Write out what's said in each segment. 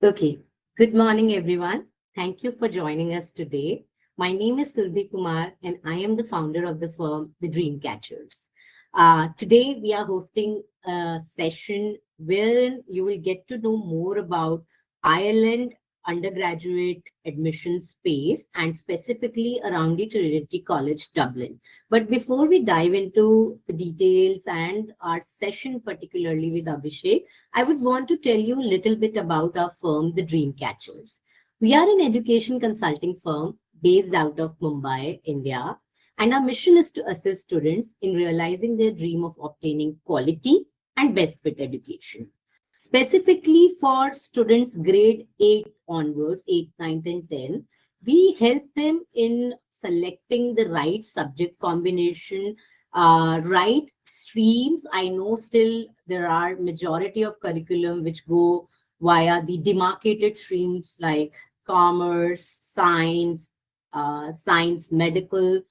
Okay, good morning, everyone. Thank you for joining us today. My name is Surbhi Kumar, and I am the founder of the firm, The Dreamcatchers. Today, we are hosting a session wherein you will get to know more about Ireland undergraduate admission space and specifically around the Trinity College, Dublin. But before we dive into the details and our session, particularly with Abhishek, I would want to tell you a little bit about our firm, the Dreamcatchers. We are an education consulting firm based out of Mumbai, India, and our mission is to assist students in realizing their dream of obtaining quality and best fit education. Specifically for students grade 8 onwards, 8, 9, and 10, we help them in selecting the right subject combination, right streams. I know still there are majority of curriculum which go via the demarcated streams like commerce, science, medical,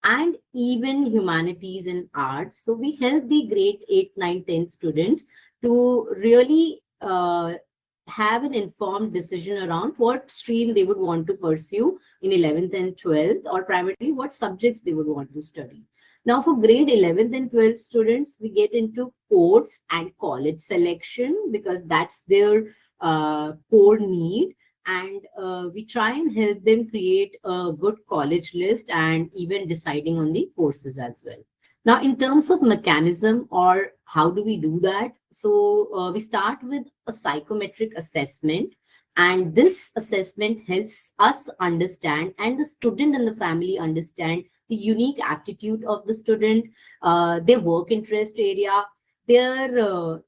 and even humanities and arts. So we help the grade 8, 9, 10 students to really have an informed decision around what stream they would want to pursue in 11th and 12th, or primarily what subjects they would want to study. Now, for grade 11th and 12th students, we get into course and college selection because that's their core need. And we try and help them create a good college list and even deciding on the courses as well. Now, in terms of mechanism or how do we do that? So we start with a psychometric assessment, and this assessment helps us understand and the student and the family understand the unique aptitude of the student, their work interest area, their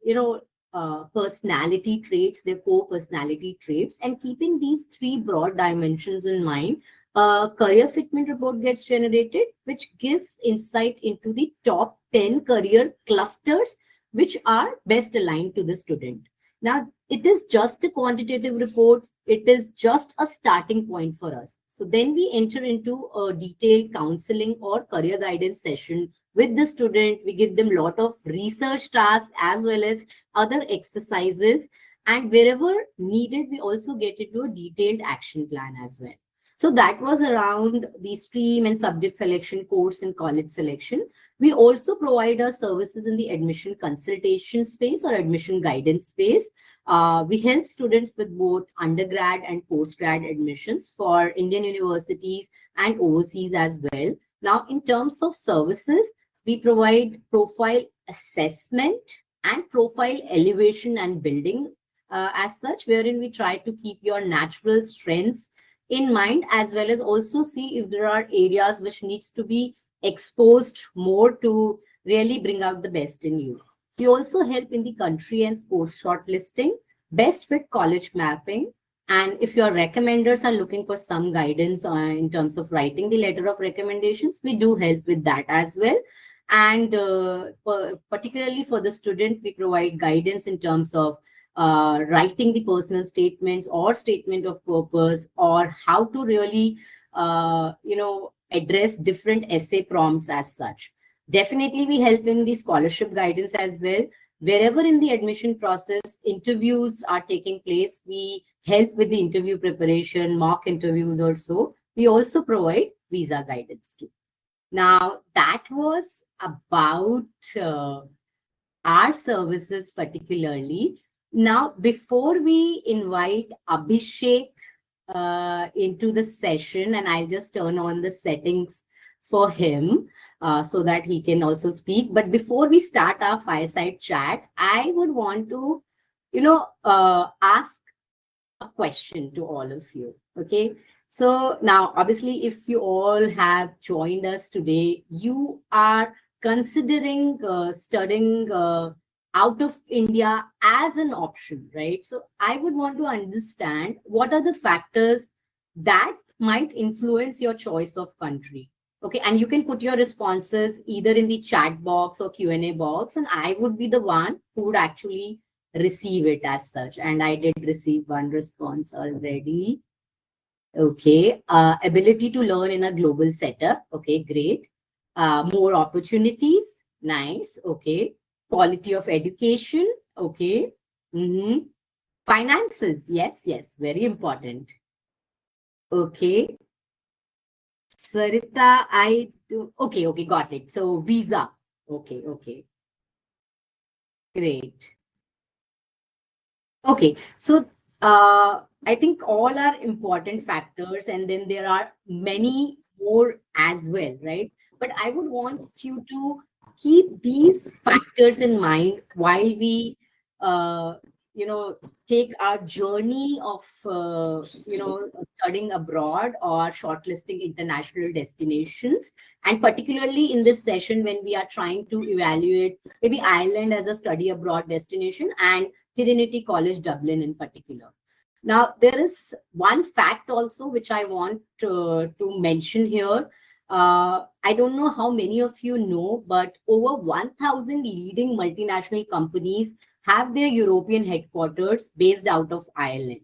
personality traits, their core personality traits, and keeping these three broad dimensions in mind, a career fitment report gets generated, which gives insight into the top 10 career clusters which are best aligned to the student. Now, it is just a quantitative report. It is just a starting point for us. So then we enter into a detailed counseling or career guidance session with the student. We give them a lot of research tasks as well as other exercises. And wherever needed, we also get into a detailed action plan as well. So that was around the stream and subject selection, course and college selection. We also provide our services in the admission consultation space or admission guidance space. We help students with both undergrad and postgrad admissions for Indian universities and overseas as well. Now, in terms of services, we provide profile assessment and profile elevation and building as such, wherein we try to keep your natural strengths in mind, as well as also see if there are areas which needs to be exposed more to really bring out the best in you. We also help in the country and sports shortlisting, best fit college mapping, and if your recommenders are looking for some guidance in terms of writing the letter of recommendations, we do help with that as well. And particularly for the student, we provide guidance in terms of writing the personal statements or statement of purpose, or how to really address different essay prompts as such. Definitely we help in the scholarship guidance as well. Wherever in the admission process interviews are taking place, we help with the interview preparation, mock interviews or so. We also provide visa guidance too. Now, that was about our services particularly. Now, before we invite Abhishek into the session, and I'll just turn on the settings for him so that he can also speak. But before we start our fireside chat, I would want to, ask a question to all of you. Okay. So now, obviously, if you all have joined us today, you are considering studying out of India as an option, right? So I would want to understand what are the factors that might influence your choice of country. Okay, and you can put your responses either in the chat box or Q&A box, and I would be the one who would actually receive it as such. And I did receive one response already. Okay, ability to learn in a global setup. Okay, great. More opportunities. Nice. Okay. Quality of education. Okay. Mm-hmm. Finances. Yes, yes, very important. Okay. Sarita, I do. Okay, okay, got it. So visa. Okay, okay, great. Okay, so I think all are important factors, and then there are many more as well, right? But I would want you to keep these factors in mind while we, uh, you know, take our journey of, studying abroad or shortlisting international destinations, and particularly in this session when we are trying to evaluate maybe Ireland as a study abroad destination and Trinity College, Dublin, in particular. Now, there is one fact also which I want to mention here. I don't know how many of you know, but over 1,000 leading multinational companies have their European headquarters based out of Ireland.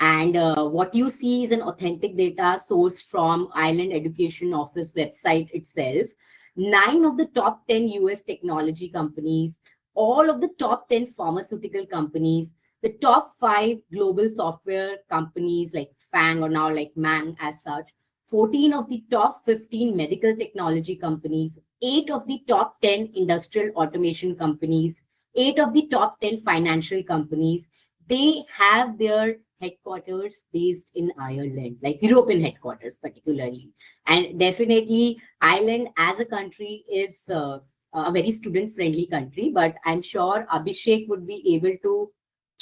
And what you see is an authentic data sourced from Ireland Education Office website itself. Nine of the top 10 US technology companies, all of the top 10 pharmaceutical companies, the top five global software companies like FANG or now like MANG as such, 14 of the top 15 medical technology companies, eight of the top 10 industrial automation companies, eight of the top 10 financial companies, they have their headquarters based in Ireland, like European headquarters particularly. And definitely, Ireland as a country is a very student friendly country, but I'm sure Abhishek would be able to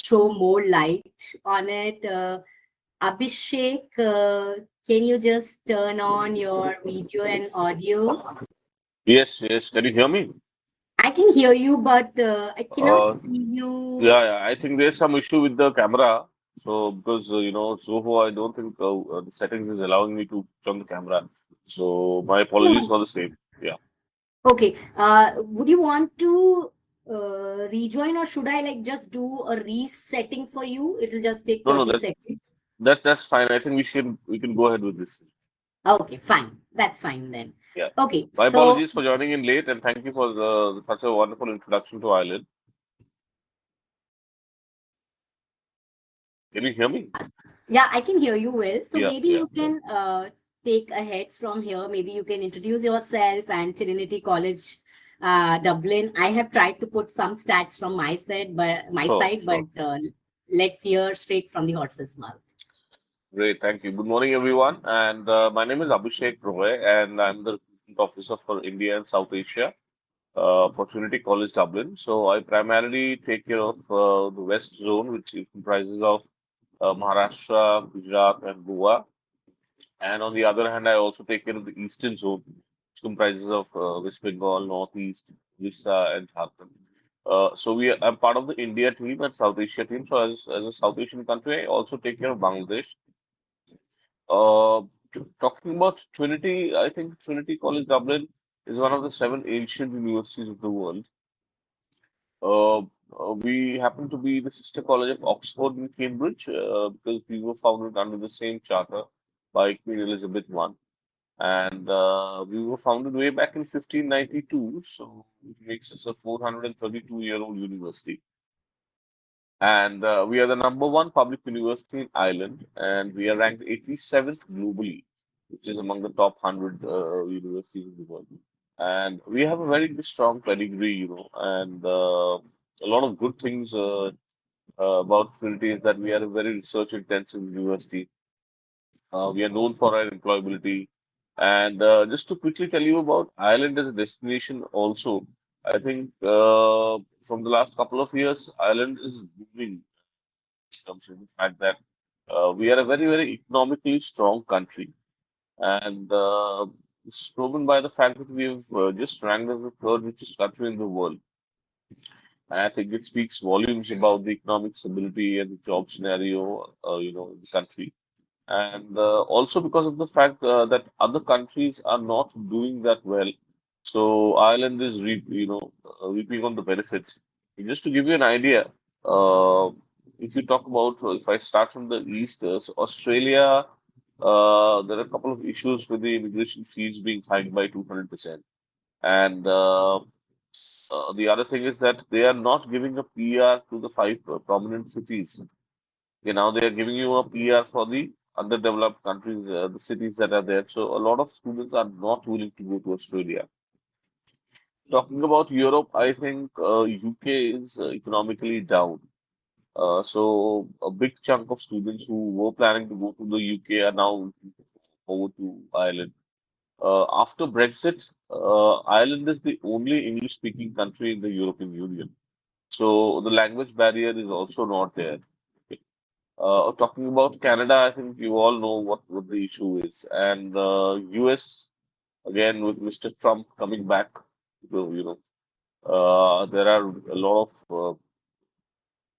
throw more light on it. Abhishek, can you just turn on your video and audio? Yes, yes. Can you hear me? I can hear you, but I cannot Uh, see you. yeah, yeah. I think there's some issue with the camera. So because Zoho, I don't think the settings is allowing me to turn the camera. So my apologies No. for the same. Yeah. Okay. Would you want to rejoin, or should I like just do a resetting for you? It'll just take No, no. 30 seconds. That's fine. I think we can go ahead with this. Okay, fine. That's fine then. Yeah. Okay, My so apologies for joining in late, and thank you for such a wonderful introduction to Ireland. Can you hear me? yeah, I can hear you well. So Yeah, maybe yeah. you can take ahead from here. Maybe you can introduce yourself and Trinity College, Dublin. I have tried to put some stats from my Sure, side, but sure. let's hear straight from the horse's mouth. Great, thank you. Good morning, everyone. And my name is Abhishek Roy, and I'm the recruitment officer for India and South Asia for Trinity College Dublin. So I primarily take care of the West Zone, which comprises of Maharashtra, Gujarat, and Goa. And on the other hand, I also take care of the Eastern Zone, which comprises of West Bengal, Northeast, Orissa, and Jharkhand. I'm part of the India team and South Asia team. So as a South Asian country, I also take care of Bangladesh. Uh, Talking about Trinity, I think Trinity College Dublin is one of the seven ancient universities of the world. Uh, we happen to be the sister college of Oxford and Cambridge because we were founded under the same charter by Queen Elizabeth I. And we were founded way back in 1592, so it makes us a 432-year-old university. And we are the number one public university in Ireland, and we are ranked 87th globally, which is among the top 100 universities in the world. And we have a very strong pedigree, and a lot of good things about Trinity is that we are a very research-intensive university. We are known for our employability. And just to quickly tell you about Ireland as a destination, also, I think from the last couple of years, Ireland is booming comes in the fact that we are a very, very economically strong country. And this is proven by the fact that we've just ranked as the third richest country in the world. And I think it speaks volumes about the economic stability and the job scenario, in the country. And also because of the fact that other countries are not doing that well. So Ireland is, reaping on the benefits. Just to give you an idea, uh, if you talk about, if I start from the east, so Australia, there are a couple of issues with the immigration fees being hiked by 200%. And The other thing is that they are not giving a PR to the five prominent cities. Okay, now they are giving you a PR for the underdeveloped countries, the cities that are there. So a lot of students are not willing to go to Australia. Talking about Europe, I think UK is economically down. So a big chunk of students who were planning to go to the UK are now looking forward to Ireland. After Brexit, Ireland is the only English-speaking country in the European Union. So the language barrier is also not there. Talking about Canada, I think you all know what the issue is. And US, again, with Mr. Trump coming back, so, there are a lot of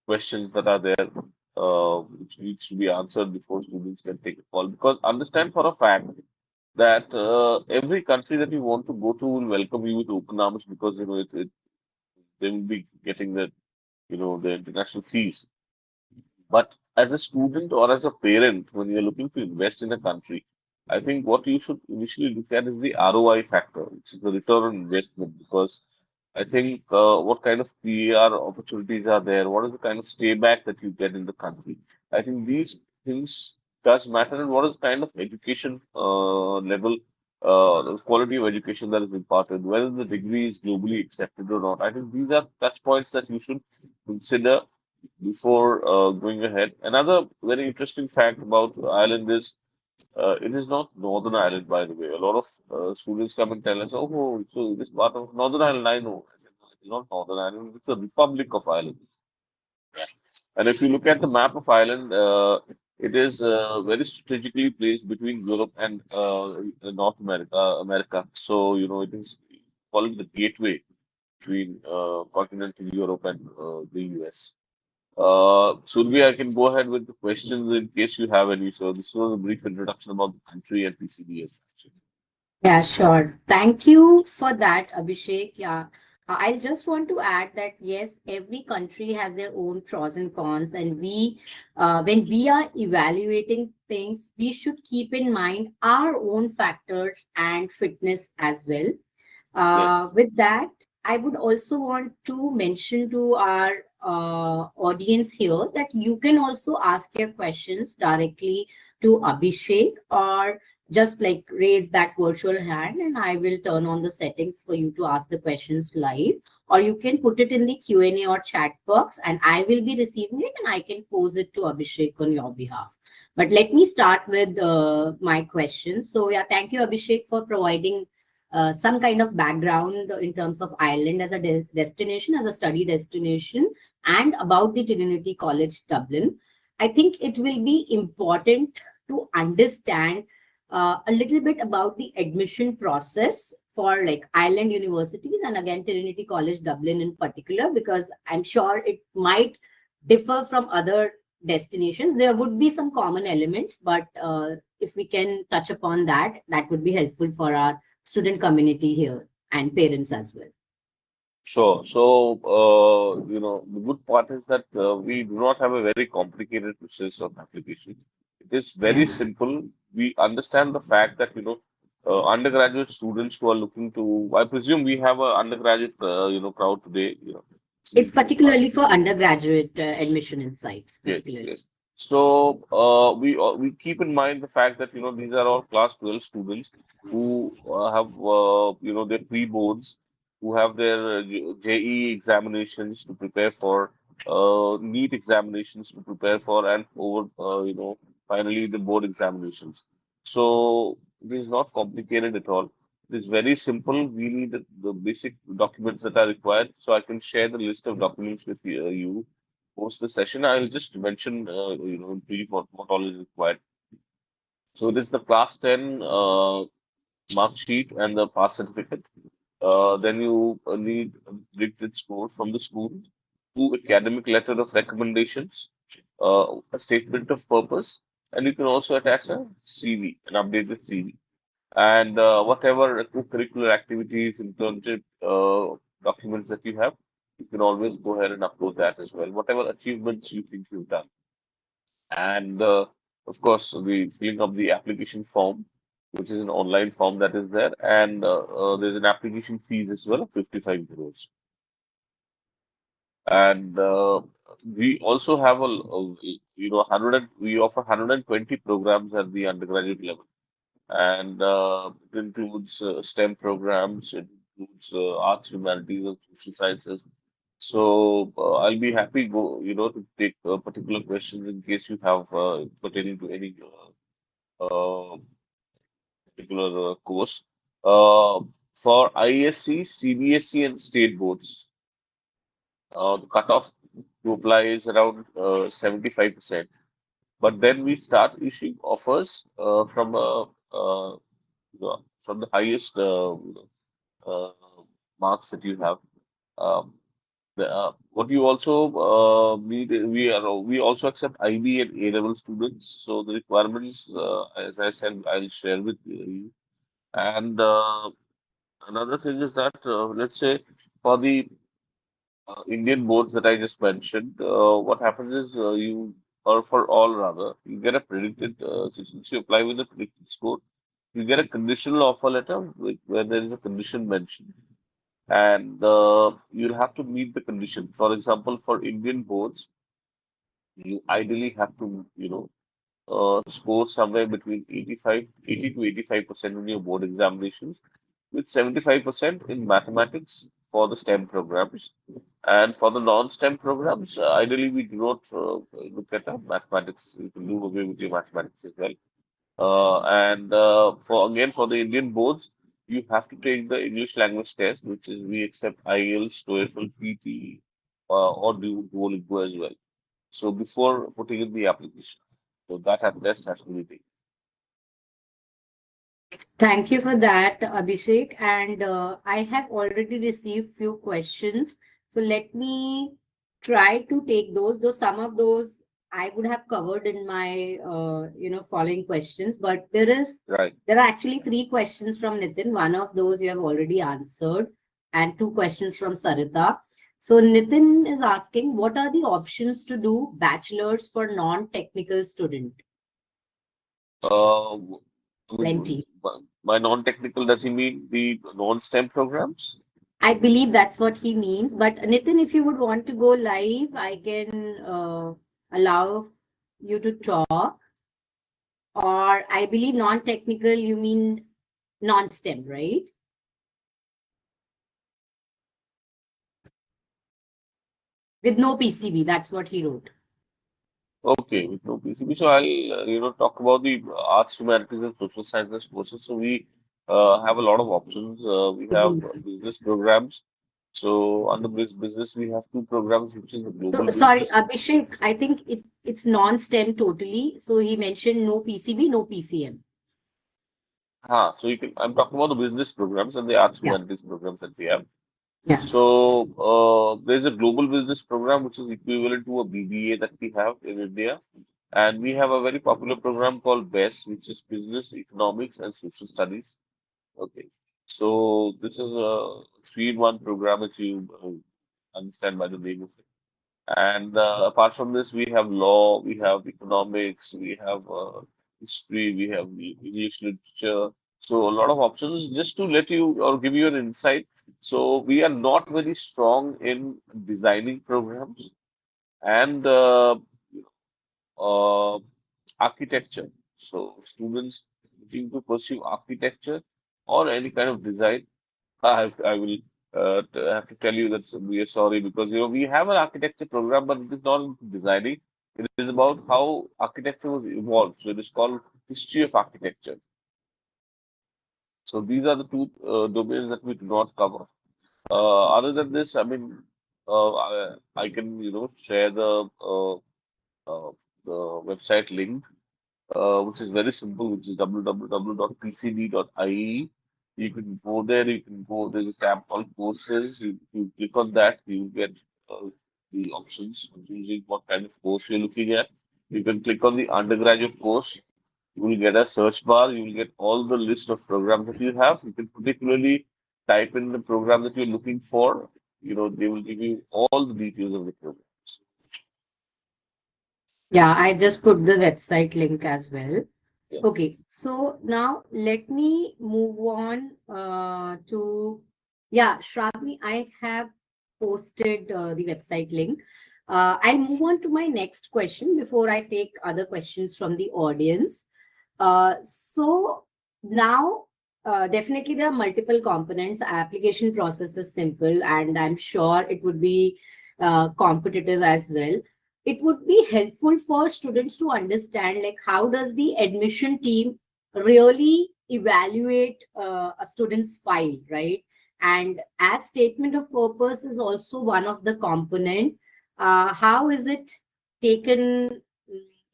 questions that are there which needs to be answered before students can take a call. Because understand for a fact that every country that you want to go to will welcome you with open arms because they will be getting the international fees. But as a student or as a parent, when you're looking to invest in a country, I think what you should initially look at is the ROI factor, which is the return on investment, because I think what kind of PR opportunities are there? What is the kind of stay back that you get in the country? I think these things does matter, and what is the kind of education level, the quality of education that is imparted, whether the degree is globally accepted or not. I think these are touch points that you should consider before going ahead. Another very interesting fact about Ireland is it is not Northern Ireland, by the way. A lot of students come and tell us, "Oh, so this part of Northern Ireland, I know." I said, "No, it is not Northern Ireland. It's the Republic of Ireland." And if you look at the map of Ireland, it is very strategically placed between Europe and North America. So it is called the gateway between continental Europe and the US. Survi, I can go ahead with the questions in case you have any. So this was a brief introduction about the country and PCBS. Actually. Yeah, sure. Thank you for that, Abhishek. Yeah. I'll just want to add that yes, every country has their own pros and cons, and when we are evaluating things, we should keep in mind our own factors and fitness as well. Yes. With that, I would also want to mention to our audience here that you can also ask your questions directly to Abhishek, or just like raise that virtual hand and I will turn on the settings for you to ask the questions live, or you can put it in the Q&A or chat box and I will be receiving it and I can pose it to Abhishek on your behalf. But let me start with my question. So yeah, thank you Abhishek for providing some kind of background in terms of Ireland as a destination, as a study destination, and about the Trinity College Dublin. I think it will be important to understand a little bit about the admission process for like Ireland universities and again Trinity College Dublin in particular, because I'm sure it might differ from other destinations. There would be some common elements, but if we can touch upon that, that would be helpful for our student community here and parents as well. Sure. So, the good part is that we do not have a very complicated process of application. It is very Yeah. simple. We understand the fact that, undergraduate students who are looking to, I presume we have a undergraduate, crowd today, It's listening to us. particularly for undergraduate admission insights, Yes, particularly. yes. So we keep in mind the fact that these are all class 12 students who have their pre-boards, who have their JEE examinations to prepare for, NEET examinations to prepare for, and over finally the board examinations. So it is not complicated at all. It is very simple. We need the basic documents that are required. So I can share the list of documents with you post the session. I'll just mention, in brief what all is required. So it is the class 10 mark sheet and the pass certificate. Then you need a graded score from the school, two academic letter of recommendations, a statement of purpose, and you can also attach a CV, an updated CV, and whatever curricular activities, internship documents that you have, you can always go ahead and upload that as well. Whatever achievements you think you've done. And of course, the filling of the application form, which is an online form that is there, and there's an application fees as well of 55 euros. And we also have you know 100 we offer 120 programs at the undergraduate level, and it includes STEM programs, it includes arts, humanities, and social sciences. So I'll be happy to take particular questions in case you have pertaining to any particular course. Uh, for ISC, CBSE, and state boards, the cutoff to apply is around 75%. But then we start issuing offers from the highest uh, marks that you have. Um, what you also need, we also accept IB and A level students. So the requirements, as I said, I'll share with you. And another thing is that let's say for the Indian boards that I just mentioned, what happens is or for all rather, you get a predicted, since you apply with a predicted score, you get a conditional offer letter where there is a condition mentioned. And you'll have to meet the condition. For example, for Indian boards, you ideally have to, score somewhere between 80 to 85% in your board examinations, with 75% in mathematics for the STEM programs. And for the non-STEM programs, ideally we do not look at mathematics. You can do away with your mathematics as well. And for the Indian boards, you have to take the English language test, which is we accept IELTS, TOEFL, PT, or Duolingo as well. So before putting in the application, so test has to be taken. Thank you for that, Abhishek. And I have already received few questions. So let me try to take those, though some of those I would have covered in my following questions. But Right. there are actually three questions from Nitin. One of those you have already answered, and two questions from Sarita. So Nitin is asking, what are the options to do bachelor's for non-technical student? Uh, I mean, Plenty. by non-technical, does he mean the non-STEM programs? I believe that's what he means. But Nitin, if you would want to go live, I can allow you to talk. Or I believe non-technical, you mean non-STEM, right? With no PCB, that's what he wrote. Okay, with no PCB. So I'll talk about the arts, humanities, and social sciences courses. So we have a lot of options. We have Mhm. business programs. So under business, we have two programs, which is the So global sorry, business. Abhishek, I think it's non-STEM totally. So he mentioned no PCB, no PCM. So I'm talking about the business programs and the arts, Yeah, humanities programs that we have. yeah. So there's a global business program, which is equivalent to a BBA that we have in India. And we have a very popular program called BEST, which is Business, Economics, and Social Studies. Okay. So this is a three-in-one program, which you understand by the name of it. And apart from this, we have law, we have economics, we have history, we have English literature. So a lot of options. Just to let you or give you an insight. So we are not very strong in designing programs and uh, architecture. So students looking to pursue architecture or any kind of design, I will have to tell you that we are sorry, because we have an architecture program, but it is not into designing. It is about how architecture was evolved. So it is called history of architecture. So these are the two domains that we do not cover. Other than this, I mean, I can share uh, the website link, which is very simple, which is www.pcb.ie. You can go there, there's a tab called courses. You click on that, you get the options of choosing what kind of course you're looking at. You can click on the undergraduate course. You will get a search bar. You will get all the list of programs that you have. You can particularly type in the program that you're looking for. They will give you all the details of the program. Yeah, I just put the website link as well. Yeah. Okay, so now let me move on to, yeah, Shravani, I have posted the website link. I'll move on to my next question before I take other questions from the audience. So now, definitely there are multiple components. Application process is simple, and I'm sure it would be competitive as well. It would be helpful for students to understand, like, how does the admission team really evaluate a student's file, right? And as statement of purpose is also one of the component. How is it taken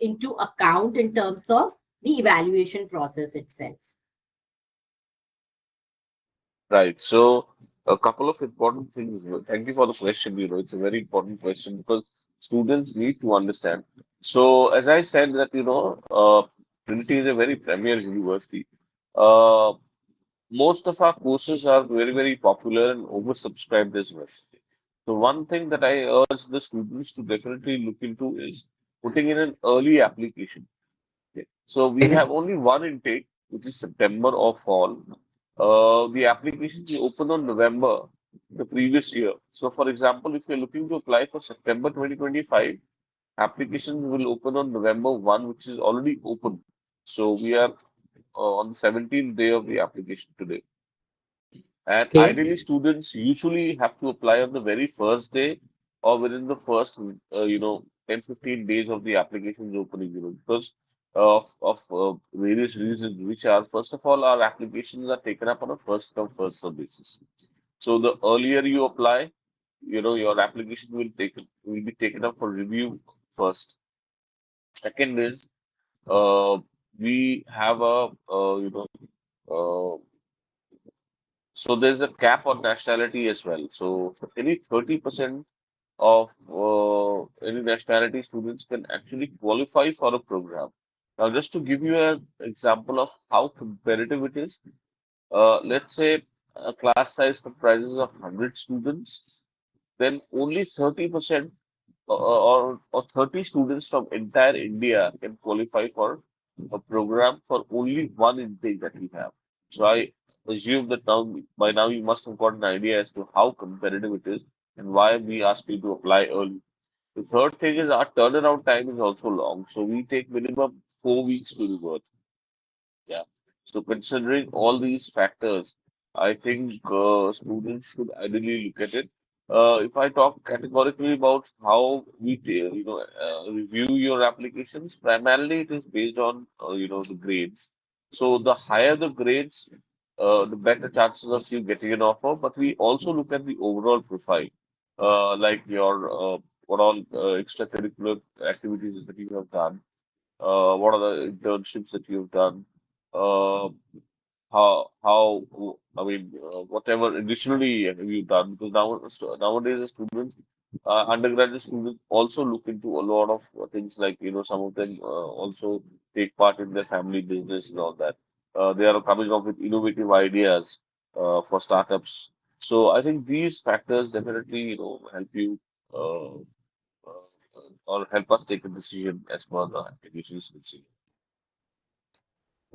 into account in terms of the evaluation process itself? Right. So a couple of important things. Thank you for the question. It's a very important question because students need to understand. So as I said that, Trinity is a very premier university. Uh, Most of our courses are very, very popular and oversubscribed as well. So one thing that I urge the students to definitely look into is putting in an early application. Okay. So we have only one intake, which is September or fall. The applications we open on November the previous year. So for example, if you're looking to apply for September 2025, applications will open on November 1, which is already open. So we are on the 17th day of the application today. And Okay. ideally, students usually have to apply on the very first day or within the first, 10, 15 days of the application's opening, because of various reasons, which are, first of all, our applications are taken up on a first come, first served basis. So the earlier you apply, your application will be taken up for review first. Second is, uh, we have uh, so there's a cap on nationality as well. So any 30% of any nationality students can actually qualify for a program. Now, just to give you an example of how competitive it is, let's say a class size comprises of 100 students, then only 30% or 30 students from entire India can qualify for a program for only one intake that we have. So I assume that now by now you must have got an idea as to how competitive it is and why we ask you to apply early. The third thing is our turnaround time is also long. So we take minimum 4 weeks to revert. Yeah. So considering all these factors, I think students should ideally look at it. If I talk categorically about how we, review your applications, primarily it is based on, the grades. So the higher the grades, the better chances of you getting an offer. But we also look at the overall profile, like your what all extracurricular activities that you have done, what are the internships that you've done, uh, I mean, whatever additionally have you done, because nowadays the students, undergraduate students also look into a lot of things, like some of them also take part in their family business and all that. They are coming up with innovative ideas for startups. So I think these factors definitely help you uh, or help us take a decision as per the applications.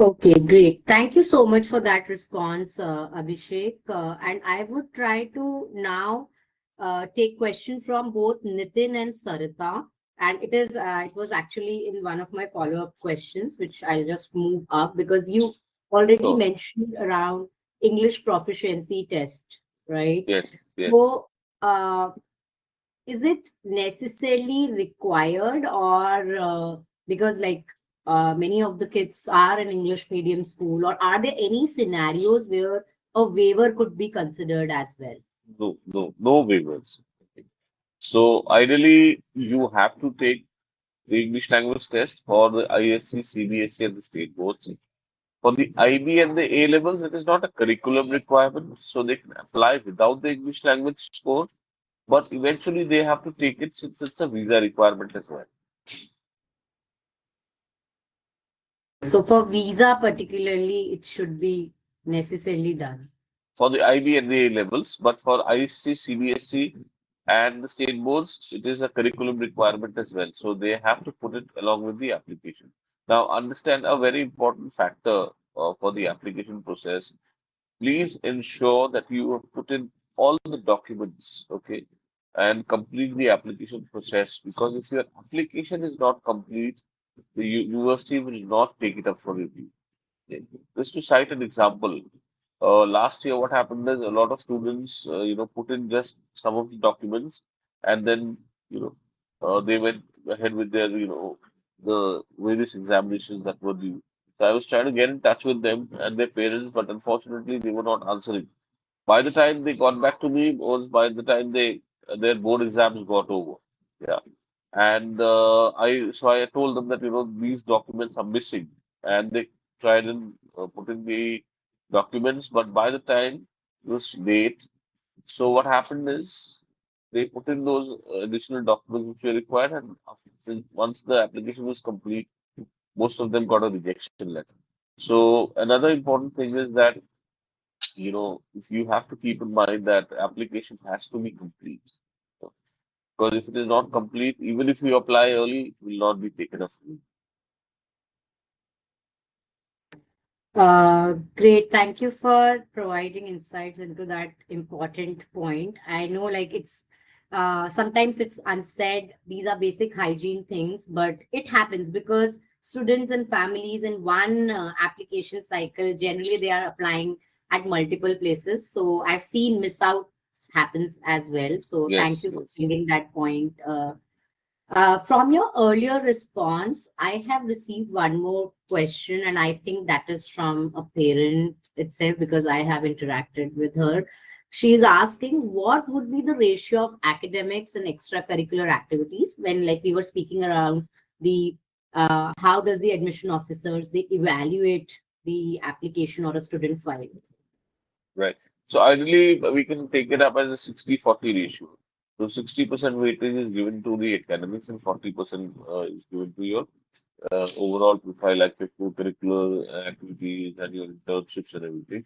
Okay, great. Thank you so much for that response, Abhishek. And I would try to now take question from both Nitin and Sarita. And it was actually in one of my follow-up questions, which I'll just move up because you already So mentioned around English proficiency test, right? yes, yes. So, is it necessarily required, or because like many of the kids are in English medium school, or are there any scenarios where a waiver could be considered as well? No, no, no waivers. So ideally, you have to take the English language test for the ISC, CBSE, and the state boards. For the IB and the A levels, it is not a curriculum requirement, so they can apply without the English language score. But eventually, they have to take it since it's a visa requirement as well. So for visa particularly, it should be necessarily done. For the IB and the A levels, but for ISC, CBSE, and the state boards, it is a curriculum requirement as well. So they have to put it along with the application. Now, understand a very important factor for the application process. Please ensure that you have put in all the documents. Okay. and complete the application process. Because if your application is not complete, the university will not take it up for review. Okay. Just to cite an example, last year what happened is a lot of students, put in just some of the documents, and then you know they went ahead with their the various examinations that were due. So I was trying to get in touch with them and their parents, but unfortunately they were not answering. By the time they got back to me was by the time their board exams got over. Yeah. And I told them that these documents are missing, and they tried and put in the documents, but by the time it was late. So what happened is they put in those additional documents which were required, and once the application was complete, most of them got a rejection letter. So another important thing is that if you have to keep in mind that the application has to be complete. Because if it is not complete, even if you apply early, it will not be taken up. Great. Thank you for providing insights into that important point. I know, like, it's sometimes it's unsaid. These are basic hygiene things, but it happens because students and families in one application cycle, generally they are applying at multiple places. So I've seen miss outs happens as well. So thank Yes, you for yes. bringing that point. From your earlier response, I have received one more question, and I think that is from a parent itself because I have interacted with her. She is asking what would be the ratio of academics and extracurricular activities when, like, we were speaking around the how does the admission officers they evaluate the application or a student file. Right. So ideally, we can take it up as a 60-40 ratio. So 60% weightage is given to the academics and 40% is given to your overall profile, like your co-curricular activities and your internships and everything.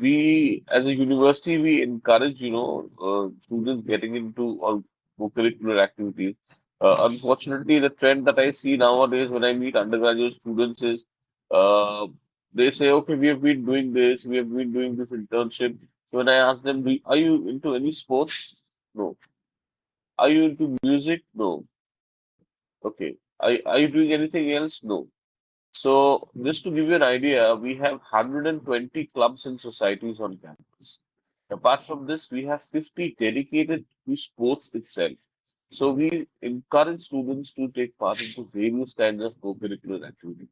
We, as a university, we encourage, students getting into all co-curricular activities. Unfortunately, the trend that I see nowadays when I meet undergraduate students is uh, they say, okay, we have been doing this, we have been doing this internship. So when I ask them, are you into any sports? No. Are you into music? No. Okay. Are you doing anything else? No. So, just to give you an idea, we have 120 clubs and societies on campus. Apart from this, we have 50 dedicated to sports itself. So, we encourage students to take part into various kinds of co-curricular activities.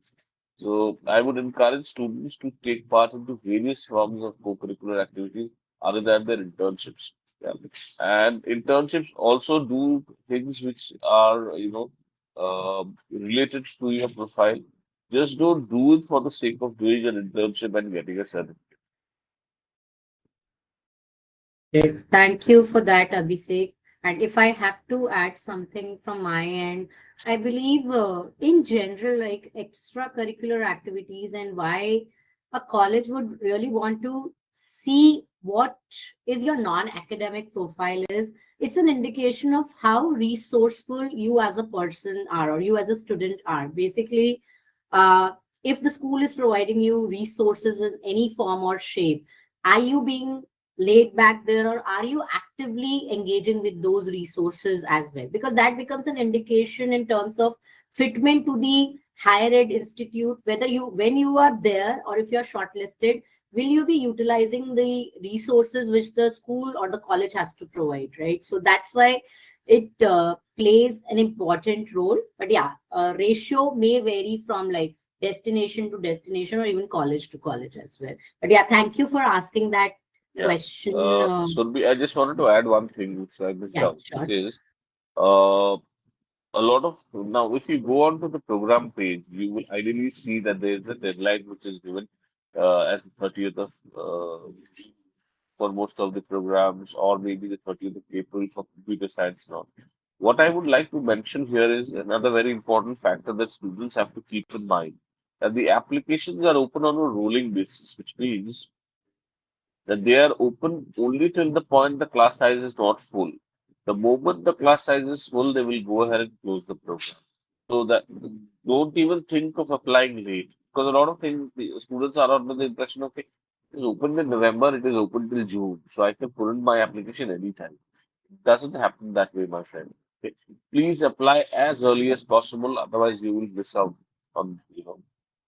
So, I would encourage students to take part into various forms of co-curricular activities other than their internships. Yeah. And internships also do things which are, related to your profile. Just don't do it for the sake of doing an internship and getting a certificate. Thank you for that, Abhishek. And if I have to add something from my end, I believe in general, like extracurricular activities and why a college would really want to see what is your non-academic profile is, it's an indication of how resourceful you as a person are or you as a student are. Basically, uh, if the school is providing you resources in any form or shape, are you being laid back there or are you actively engaging with those resources as well, because that becomes an indication in terms of fitment to the higher ed institute, whether you when you are there or if you are shortlisted, will you be utilizing the resources which the school or the college has to provide, right? So that's why it plays an important role. But yeah, ratio may vary from like destination to destination or even college to college as well. But yeah, thank you for asking that Yeah. question. Surbi, I just wanted to add one thing which I missed Yeah, out, which sure. is a lot of now, if you go onto the program page, you will ideally see that there is a deadline which is given as the 30th of for most of the programs, or maybe the 30th of April for computer science now. What I would like to mention here is another very important factor that students have to keep in mind that the applications are open on a rolling basis, which means that they are open only till the point the class size is not full. The moment the class size is full, they will go ahead and close the program. So that don't even think of applying late because a lot of things the students are under the impression, okay, it is open in November, it is open till June, so I can put in my application anytime. Doesn't happen that way, my friend. Okay. Please apply as early as possible, otherwise you will miss out on,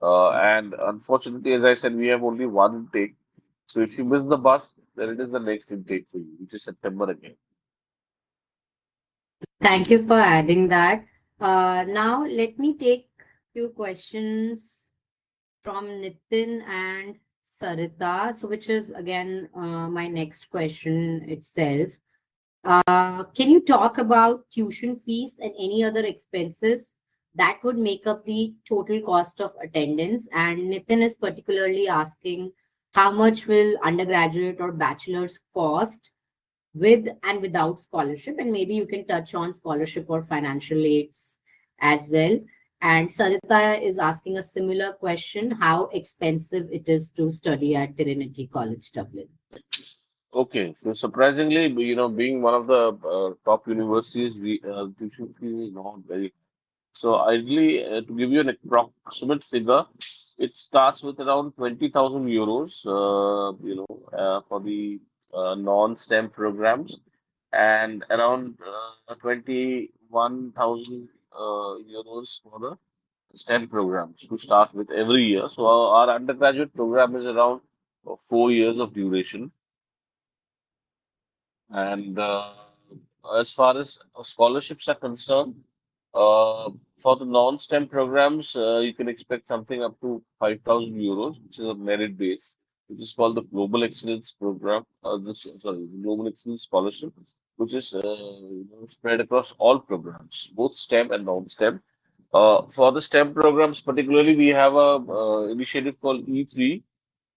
and unfortunately, as I said, we have only one intake. So if you miss the bus, then it is the next intake for you, which is September again. Thank you for adding that. Now, let me take few questions from Nitin and Sarita. So, which is again my next question itself. Can you talk about tuition fees and any other expenses that would make up the total cost of attendance? And Nitin is particularly asking how much will undergraduate or bachelor's cost with and without scholarship? And maybe you can touch on scholarship or financial aids as well. And Sarita is asking a similar question, how expensive it is to study at Trinity College, Dublin. Okay, so surprisingly, being one of the top universities, tuition fee is not very. So ideally, to give you an approximate figure, it starts with around 20,000 euros, for the non-STEM programs, and around 21,000 euros for the STEM programs to start with every year. So our undergraduate program is around 4 years of duration. And as far as scholarships are concerned, uh, for the non-STEM programs, you can expect something up to 5,000 euros, which is a merit base, which is called the Global Excellence Program. The Global Excellence Scholarship, which is spread across all programs, both STEM and non-STEM. For the STEM programs, particularly, we have a initiative called E3,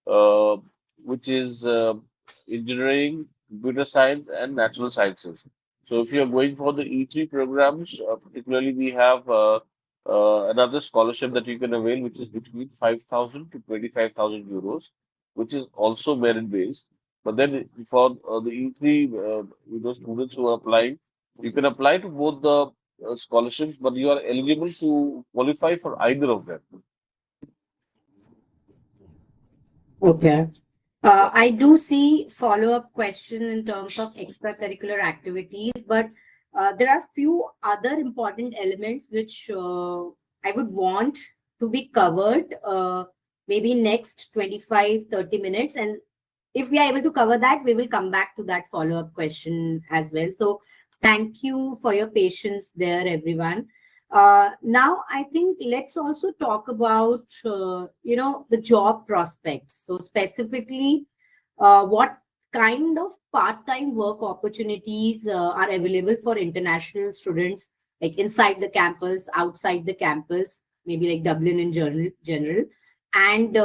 uh, which is engineering, computer science, and natural sciences. So, if you are going for the E3 programs, particularly, we have another scholarship that you can avail, which is between 5,000 to 25,000 euros, which is also merit based. But then for the E3, students who are applying, you can apply to both the scholarships, but you are eligible to qualify for either of them. Okay. I do see follow-up question in terms of extracurricular activities, but there are few other important elements which I would want to be covered maybe next 25-30 minutes. And if we are able to cover that, we will come back to that follow-up question as well. So thank you for your patience there, everyone. Now, I think let's also talk about, the job prospects. So specifically, what kind of part-time work opportunities are available for international students, like inside the campus, outside the campus, maybe like Dublin in general. And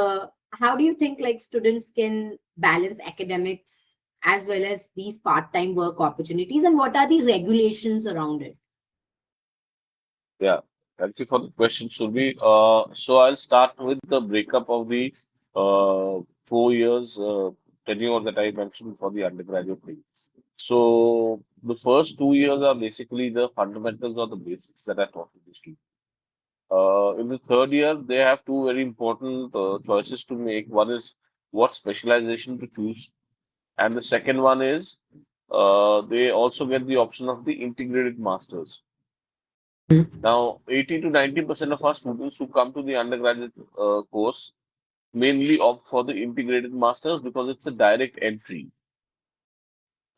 how do you think like students can balance academics as well as these part-time work opportunities, and what are the regulations around it? Yeah, thank you for the question, Surbi. So I'll start with the breakup of the 4 years tenure that I mentioned for the undergraduate thing. So the first 2 years are basically the fundamentals or the basics that I taught to the students. In the third year, they have two very important choices to make. One is what specialization to choose, and the second one is they also get the option of the integrated masters. Now, 80 to 90% of our students who come to the undergraduate course mainly opt for the integrated masters because it's a direct entry.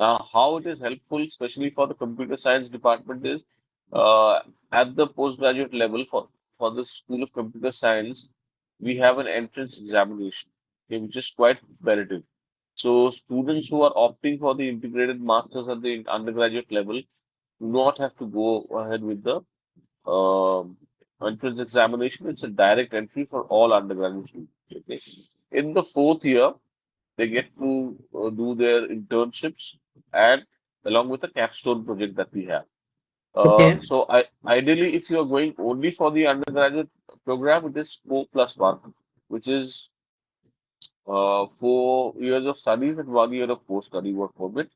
Now, how it is helpful, especially for the computer science department, is uh, at the postgraduate level for the School of Computer Science, we have an entrance examination, okay, which is quite competitive. So, students who are opting for the integrated masters at the undergraduate level do not have to go ahead with the um, entrance examination. It's a direct entry for all undergraduate students. Okay. In the fourth year, they get to do their internships and along with the capstone project that we have. Okay. Ideally, if you are going only for the undergraduate program, it is 4+1, which is 4 years of studies and 1 year of post-study work permit.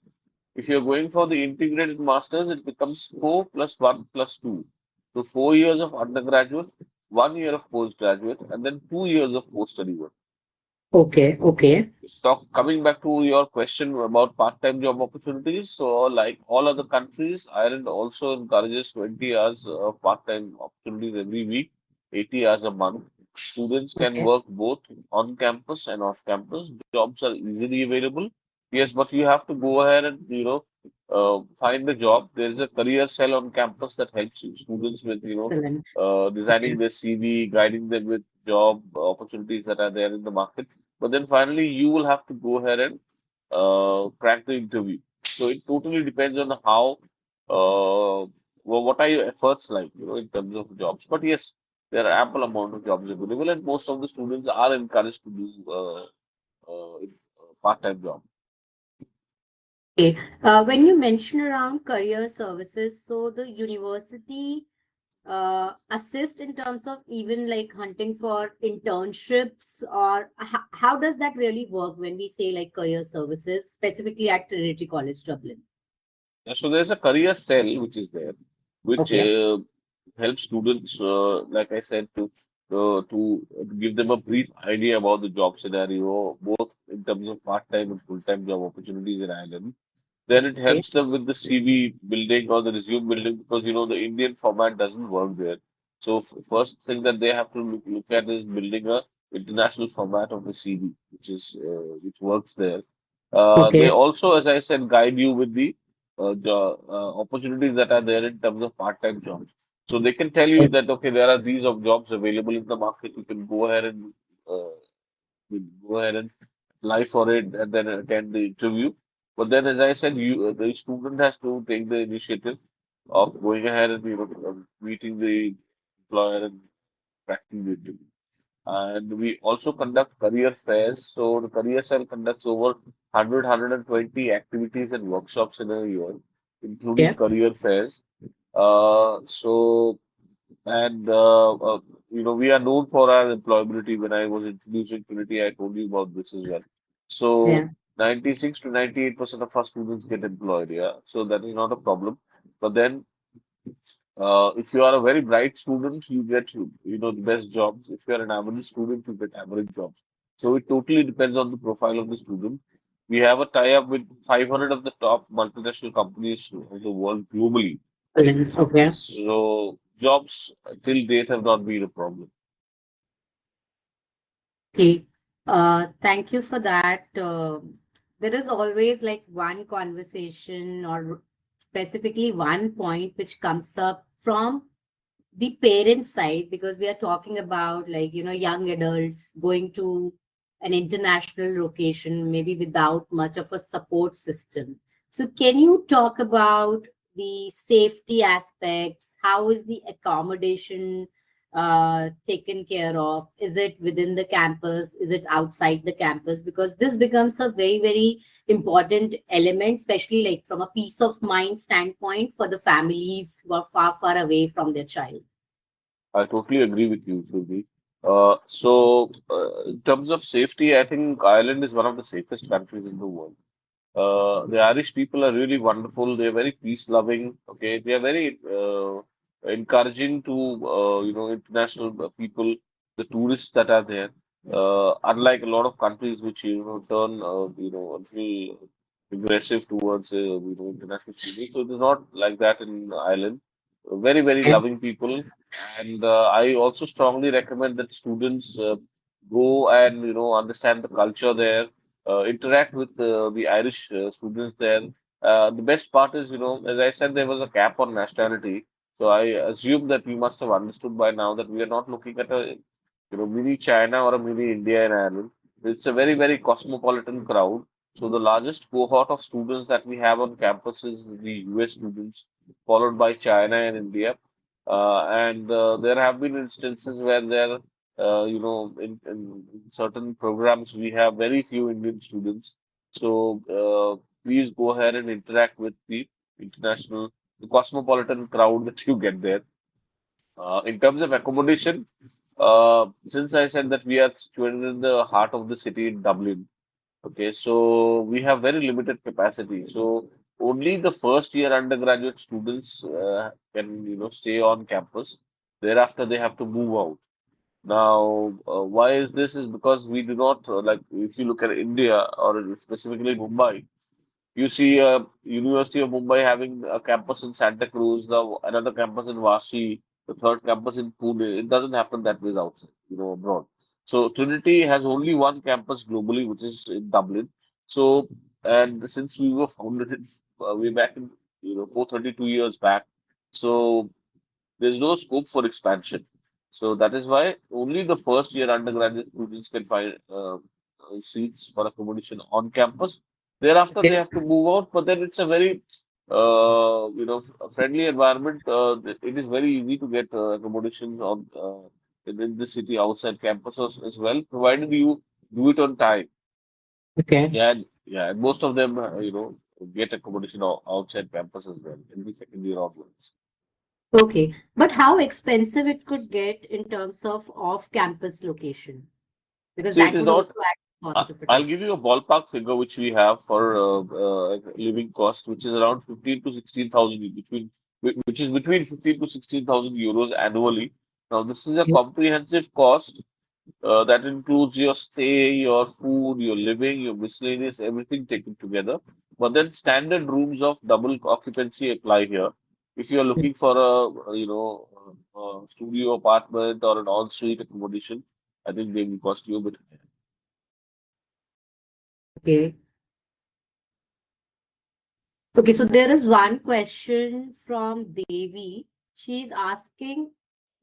If you're going for the integrated masters, it becomes 4+1+2. So 4 years of undergraduate, 1 year of postgraduate, and then 2 years of post-study work. Okay, okay, Coming back to your question about part-time job opportunities, so like all other countries, Ireland also encourages 20 hours of part-time opportunities every week, 80 hours a month. Students can okay. work both on campus and off campus. Jobs are easily available. Yes, but you have to go ahead and find a job. There is a career cell on campus that helps students with Excellent. designing Okay, their CV, guiding them with job opportunities that are there in the market, but then finally, you will have to go ahead and crack the interview. So it totally depends on how, what are your efforts like, in terms of jobs. But yes, there are ample amount of jobs available, and most of the students are encouraged to do part-time job. okay. When you mention around career services, so the university assist in terms of even like hunting for internships, or how does that really work when we say like career services, specifically at Trinity College, Dublin? So there's a career cell which is there, which Okay, helps students, like I said, to give them a brief idea about the job scenario, both in terms of part-time and full-time job opportunities in Ireland. Then it okay, helps them with the CV building or the resume building because the Indian format doesn't work there. So first thing that they have to look at is building a international format of the CV, which works there. They okay, also, as I said, guide you with the opportunities that are there in terms of part-time jobs. So they can tell you that okay, there are these of jobs available in the market. You can uh, go ahead and apply for it and then attend the interview. But then, as I said, the student has to take the initiative of going ahead and meeting the employer and cracking the interview. And we also conduct career fairs. So the career cell conducts over 120 activities and workshops in a year, including okay, career fairs. So and we are known for our employability. When I was introducing Trinity, I told you about this as well. So yeah. 96 to 98% of our students get employed. Yeah, so that is not a problem. But then, if you are a very bright student, you get the best jobs. If you are an average student, you get average jobs. So it totally depends on the profile of the student. We have a tie-up with 500 of the top multinational companies in the world globally. Right? Excellent. Okay. So jobs till date have not been a problem. Okay. Thank you for that. There is always like one conversation or specifically one point which comes up from the parent side, because we are talking about like young adults going to an international location maybe without much of a support system. So can you talk about the safety aspects? How is the accommodation taken care of? Is it within the campus? Is it outside the campus? Because this becomes a very very important element, especially like from a peace of mind standpoint for the families who are far far away from their child. I totally agree with you, Surbhi. In terms of safety, I think Ireland is one of the safest countries in the world. The Irish people are really wonderful. They're very peace loving. Okay, they are very encouraging to international people, the tourists that are there. Unlike a lot of countries which turn a little aggressive towards international students, so it is not like that in Ireland. Very very Okay. loving people, and I also strongly recommend that students go and understand the culture there, interact with the Irish students there. The best part is, as I said, there was a cap on nationality. So I assume that you must have understood by now that we are not looking at a mini China or a mini India in Ireland. It's a very, very cosmopolitan crowd. So the largest cohort of students that we have on campus is the US students, followed by China and India. And there have been instances where there, in certain programs, we have very few Indian students. So please go ahead and interact with the cosmopolitan crowd that you get there. In terms of accommodation, since I said that we are situated in the heart of the city in Dublin, okay, so we have very limited capacity. So only the first year undergraduate students can stay on campus. Thereafter, they have to move out. Now, why is this? Is because we do not like if you look at India or specifically Mumbai, you see University of Mumbai having a campus in Santa Cruz, another campus in Vashi, the third campus in Pune. It doesn't happen that way outside, abroad. So Trinity has only one campus globally, which is in Dublin. So, and since we were founded way back in 432 years back, so there's no scope for expansion. So that is why only the first year undergraduate students can find seats for accommodation on campus. Thereafter, they Okay. have to move out, but then it's a very friendly environment. It is very easy to get accommodation in the city outside campus as well, provided you do it on time. Okay. Yeah, yeah, and most of them, get accommodation outside campus as well in the second year onwards. Okay. But how expensive it could get in terms of off-campus location? Because So it that is would also not. add cost of it I'll up. give you a ballpark figure which we have for living cost, which is around 15 to 16,000 which is between 15 to 16,000 euros annually. Now this is a comprehensive cost that includes your stay, your food, your living, your miscellaneous, everything taken together. But then standard rooms of double occupancy apply here. If you are looking for a studio apartment or an ensuite accommodation, I think they will cost you a bit. Okay. Okay, so there is one question from Devi. She's asking,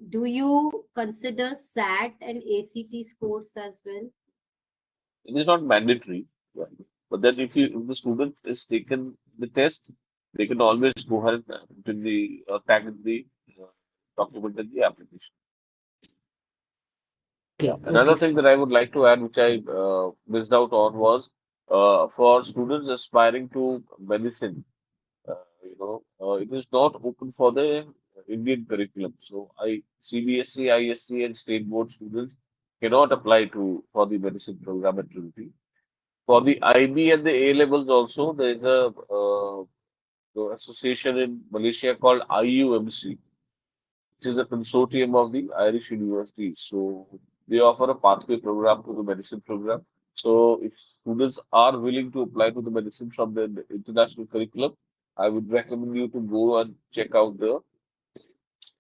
do you consider SAT and ACT scores as well? It is not mandatory, right? But then if the student is taken the test, they can always go ahead and put in the tag in the uh, document in the application. Yeah. Okay, okay. Another thing that I would like to add, which I missed out on, was for students aspiring to medicine. It is not open for the Indian curriculum. So CBSE, ISC, and state board students cannot apply to for the medicine program at Trinity. For the IB and the A levels also, there is a association in Malaysia called IUMC, which is a consortium of the Irish universities. So they offer a pathway program to the medicine program. So if students are willing to apply to the medicine from the international curriculum, I would recommend you to go and check out the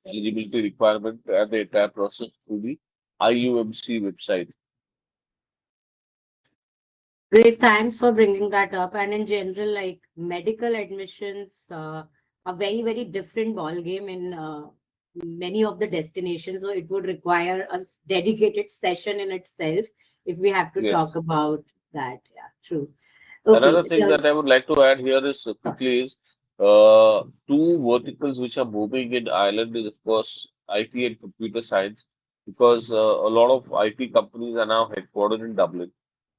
eligibility requirement and the entire process through the IUMC website. Great, thanks for bringing that up. And in general, like medical admissions are very, very different ball game in many of the destinations. So it would require a dedicated session in itself if we have to talk Yes. about that. Yeah, true. Okay. Another thing that I would like to add here is quickly is two verticals which are booming in Ireland is of course IT and computer science because a lot of IT companies are now headquartered in Dublin,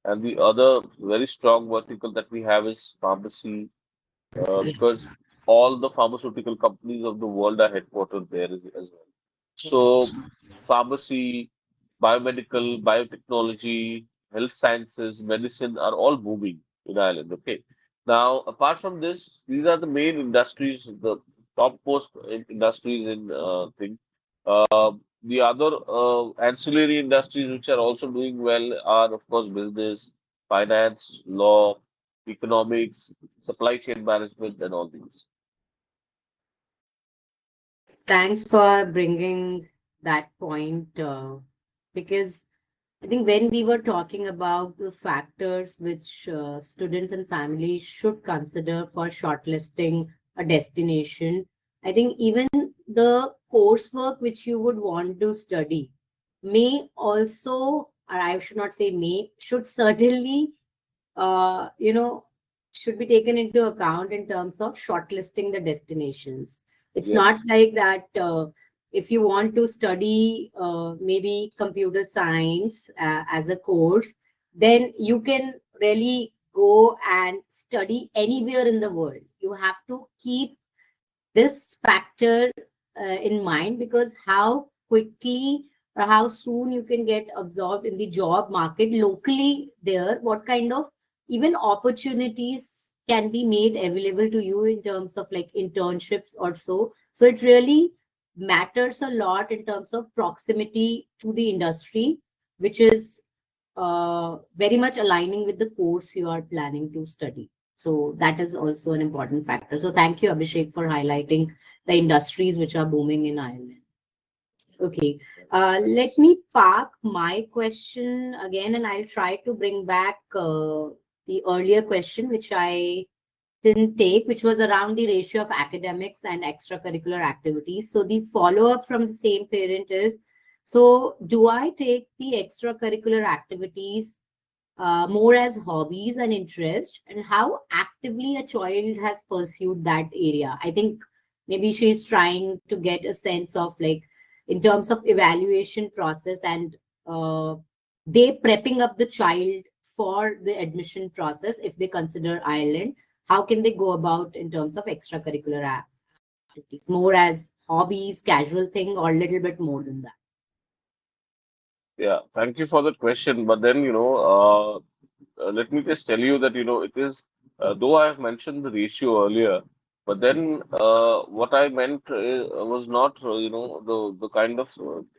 and the other very strong vertical that we have is pharmacy because all the pharmaceutical companies of the world are headquartered there as well. So, pharmacy, biomedical, biotechnology, health sciences, medicine are all booming in Ireland. Okay. Now, apart from this, these are the main industries, the topmost industries in thing. The other ancillary industries which are also doing well are, of course, business, finance, law, economics, supply chain management, and all these. Thanks for bringing that point because I think when we were talking about the factors which students and families should consider for shortlisting a destination, I think even the coursework which you would want to study may also, or I should not say may, should certainly uh, you know, should be taken into account in terms of shortlisting the destinations. It's not Yes, like that if you want to study maybe computer science as a course, then you can really go and study anywhere in the world. You have to keep this factor in mind because how quickly or how soon you can get absorbed in the job market locally there, what kind of even opportunities can be made available to you in terms of like internships or so. So it really matters a lot in terms of proximity to the industry, which is very much aligning with the course you are planning to study. So that is also an important factor. So thank you, Abhishek, for highlighting the industries which are booming in Ireland. Okay, let me park my question again, and I'll try to bring back the earlier question, which I didn't take, which was around the ratio of academics and extracurricular activities. So the follow-up from the same parent is, so do I take the extracurricular activities more as hobbies and interest, and how actively a child has pursued that area? I think maybe she's trying to get a sense of, like, in terms of evaluation process, and uh, they prepping up the child for the admission process. If they consider Ireland, how can they go about in terms of extracurricular activities, more as hobbies, casual thing, or a little bit more than that? Yeah, thank you for that question. But then, let me just tell you that, it is, though I have mentioned the ratio earlier, but then what I meant was not, the kind of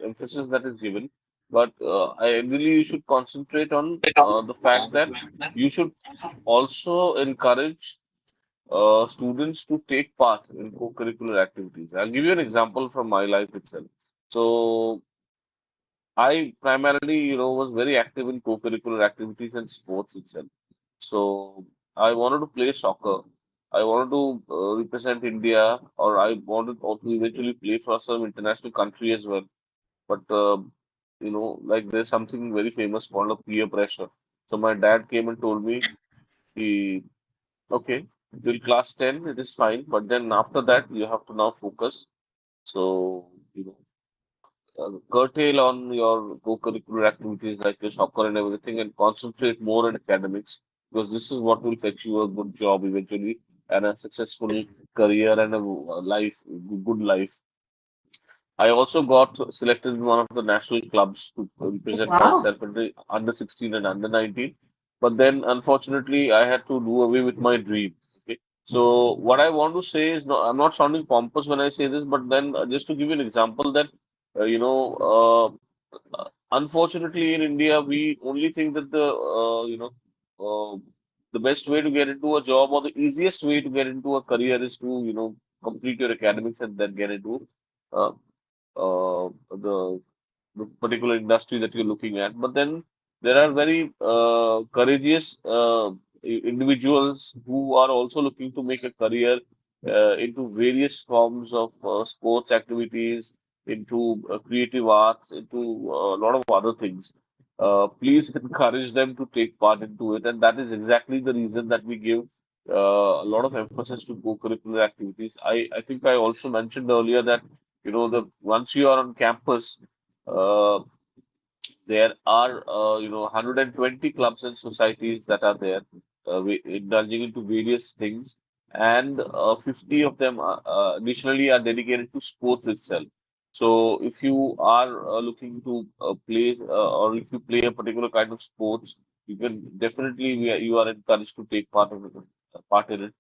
emphasis that is given, but I really you should concentrate on the fact that you should also encourage students to take part in co-curricular activities. I'll give you an example from my life itself. So I primarily, was very active in co-curricular activities and sports itself. So I wanted to play soccer. I wanted to represent India, or I wanted also eventually play for some international country as well. But like there's something very famous called a peer pressure. So my dad came and told me, he, okay, till class 10, it is fine, but then after that, you have to now focus. So, curtail on your co-curricular activities like your soccer and everything and concentrate more on academics because this is what will fetch you a good job eventually and a successful career and a life, good life. I also got selected in one of the national clubs to represent Wow. myself in the under 16 and under 19. But then, unfortunately, I had to do away with my dream. Okay. So, what I want to say is, no, I'm not sounding pompous when I say this, but then just to give you an example that, unfortunately, in India, we only think that the best way to get into a job or the easiest way to get into a career is to, complete your academics and then get into uh, uh, the, the particular industry that you're looking at. But then there are very courageous individuals who are also looking to make a career into various forms of sports activities, into creative arts, into a lot of other things. Please encourage them to take part into it, and that is exactly the reason that we give a lot of emphasis to co-curricular activities. I think I also mentioned earlier that the once you are on campus, uh, there are 120 clubs and societies that are there, indulging into various things, and 50 of them additionally are dedicated to sports itself. So if you are looking to play or if you play a particular kind of sports, you can definitely you are encouraged to take part in it.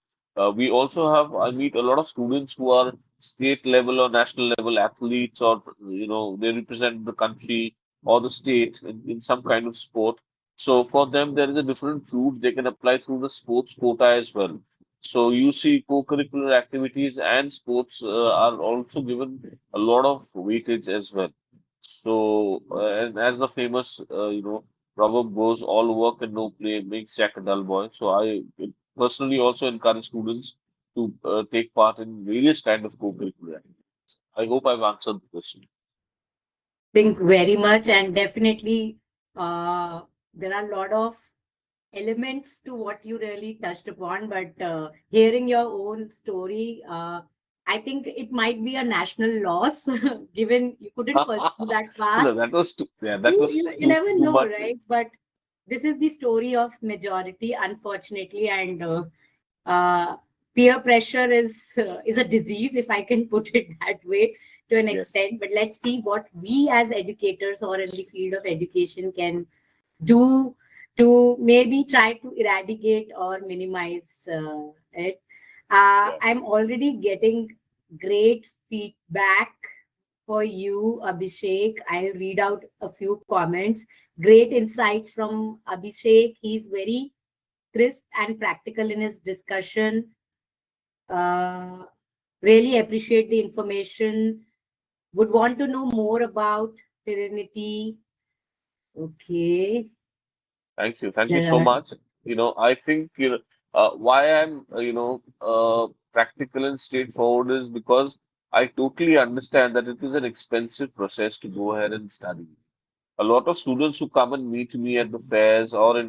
We also have I meet a lot of students who are state level or national level athletes, or they represent the country or the state in some kind of sport. So for them, there is a different route they can apply through the sports quota as well. So you see, co-curricular activities and sports are also given a lot of weightage as well. So and as the famous proverb goes, all work and no play makes Jack a dull boy. So I personally also encourage students to take part in various kind of co-curricular activities. I hope I've answered the question. Think very much, and definitely uh, there are a lot of elements to what you really touched upon, but hearing your own story, I think it might be a national loss given you couldn't pursue that path. No, that was yeah, that you, was you, you never too know, much. right? But this is the story of majority, unfortunately, and uh, peer pressure is a disease, if I can put it that way, to an Yes, extent. But let's see what we as educators or in the field of education can do to maybe try to eradicate or minimize it. yeah, I'm already getting great feedback for you, Abhishek. I'll read out a few comments. Great insights from Abhishek. He's very crisp and practical in his discussion. Uh, really appreciate the information. Would want to know more about Trinity. Okay. Thank you so Yeah. much. I think why I'm practical and straightforward is because I totally understand that it is an expensive process to go ahead and study. A lot of students who come and meet me at the fairs or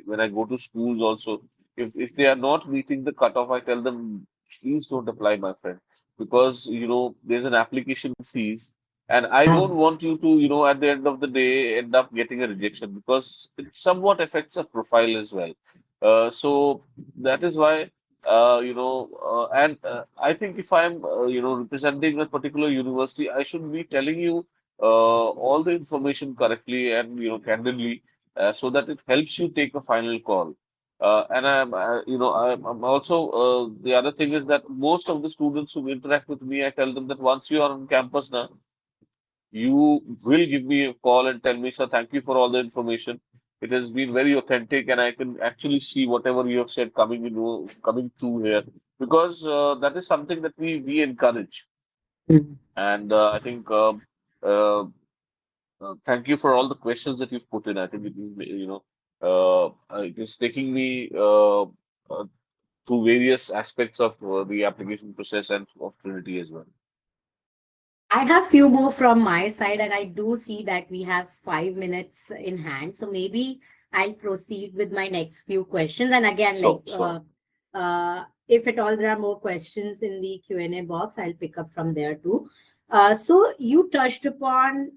when I go to schools also, if they are not meeting the cutoff, I tell them, please don't apply, my friend, because there's an application fees, and I Yeah. don't want you to at the end of the day end up getting a rejection because it somewhat affects a profile as well. So that is why. And I think if I'm, representing a particular university, I should be telling you all the information correctly and candidly, so that it helps you take a final call. And I'm also the other thing is that most of the students who interact with me, I tell them that once you are on campus now, you will give me a call and tell me, sir, thank you for all the information. It has been very authentic, and I can actually see whatever you have said coming through here, because that is something that we encourage. Mm. And I think uh, thank you for all the questions that you've put in. I think it is taking me through various aspects of the application process and of Trinity as well. I have few more from my side, and I do see that we have 5 minutes in hand. So maybe I'll proceed with my next few questions. And again, So, so if at all there are more questions in the Q&A box, I'll pick up from there too. So you touched upon,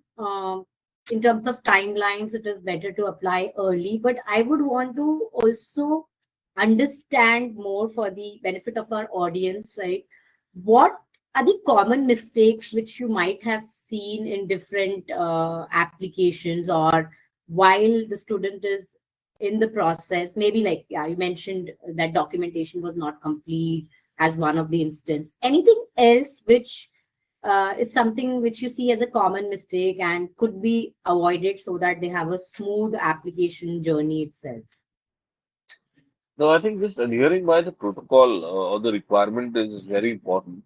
in terms of timelines, it is better to apply early, but I would want to also understand more for the benefit of our audience, right? What are the common mistakes which you might have seen in different applications, or while the student is in the process? Maybe, like, yeah, you mentioned that documentation was not complete as one of the instance. Anything else which is something which you see as a common mistake and could be avoided so that they have a smooth application journey itself? no, I think this adhering by the protocol or the requirement is very important.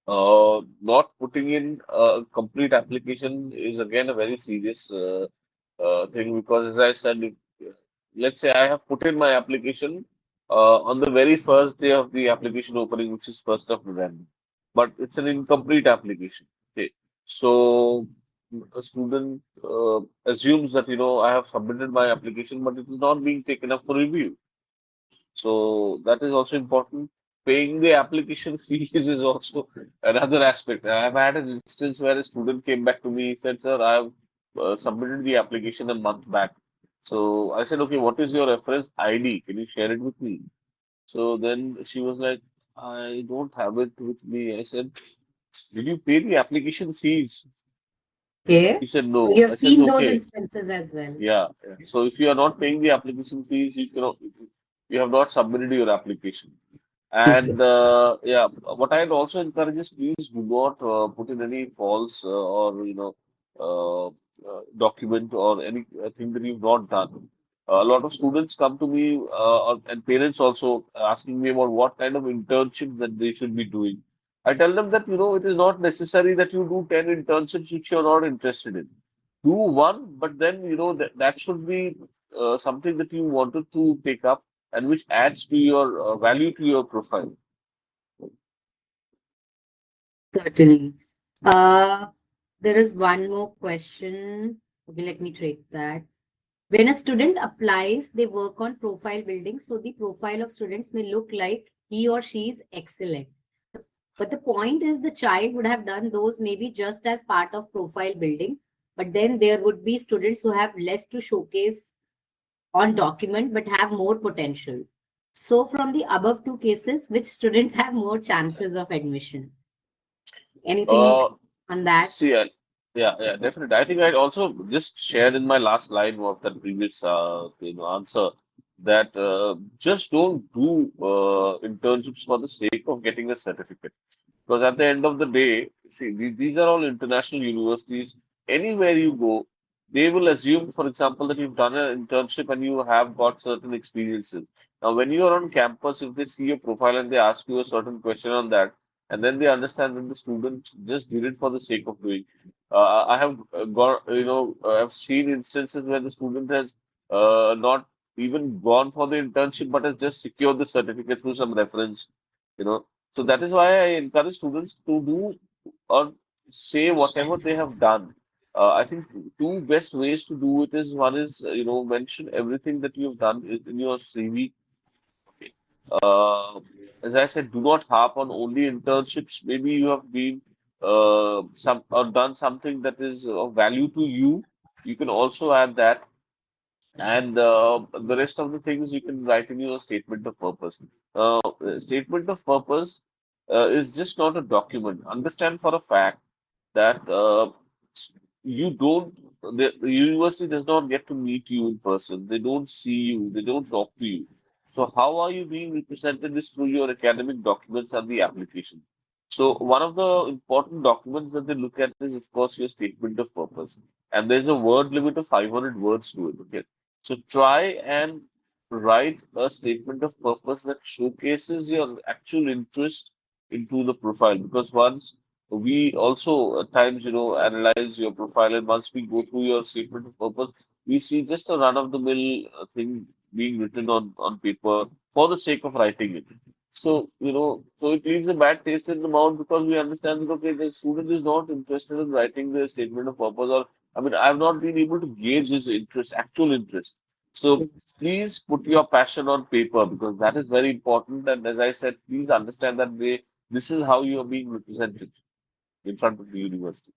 Not putting in a complete application is again a very serious thing, because, as I said, let's say I have put in my application on the very first day of the application opening, which is 1st of November, but it's an incomplete application. Okay, so a student assumes that I have submitted my application, but it is not being taken up for review. So that is also important. Paying the application fees is also another aspect. I have had an instance where a student came back to me. He said, "Sir, I have submitted the application a month back." So I said, "Okay, what is your reference ID? Can you share it with me?" So then she was like, "I don't have it with me." I said, "Did you pay the application fees?" Okay. He said, You "No." have I said, seen those "Okay." instances as well. Yeah, yeah. So if you are not paying the application fees, you have not submitted your application. Okay. And yeah, what I'd also encourage is, please do not put in any false or document or any thing that you've not done. A lot of students come to me and parents also asking me about what kind of internship that they should be doing. I tell them that it is not necessary that you do 10 internships which you're not interested in. Do one, but then that should be something that you wanted to take up and which adds to your value to your profile. Certainly. Uh, there is one more question. Okay, let me take that. When a student applies, they work on profile building, so the profile of students may look like he or she is excellent. But the point is, the child would have done those maybe just as part of profile building, but then there would be students who have less to showcase on document but have more potential. So, from the above two cases, which students have more chances of admission? Anything Uh, on that? See, yeah, definitely. I think I also just shared in my last line of that previous answer that just don't do internships for the sake of getting a certificate. Because at the end of the day, see, these are all international universities. Anywhere you go, they will assume, for example, that you've done an internship and you have got certain experiences. Now, when you are on campus, if they see your profile and they ask you a certain question on that, and then they understand that the student just did it for the sake of doing. I have got, I've seen instances where the student has not even gone for the internship, but has just secured the certificate through some reference, you know. So that is why I encourage students to do or say whatever they have done. I think two best ways to do it is one is mention everything that you've done in your CV. Okay. As I said, do not harp on only internships. Maybe you have been some or done something that is of value to you. You can also add that, and the rest of the things you can write in your statement of purpose. Statement of purpose is just not a document. Understand for a fact that you don't, the university does not get to meet you in person. They don't see you. They don't talk to you. So how are you being represented is through your academic documents and the application. So one of the important documents that they look at is, of course, your statement of purpose. And there's a word limit of 500 words to it. Okay. So try and write a statement of purpose that showcases your actual interest into the profile. Because once we also at times, analyze your profile, and once we go through your statement of purpose, we see just a run-of-the-mill thing being written on paper for the sake of writing it. So, so it leaves a bad taste in the mouth because we understand that, okay, the student is not interested in writing the statement of purpose, or, I mean, I've not been able to gauge his interest, actual interest. So Yes. please put your passion on paper because that is very important. And as I said, please understand that this is how you are being represented in front of the university.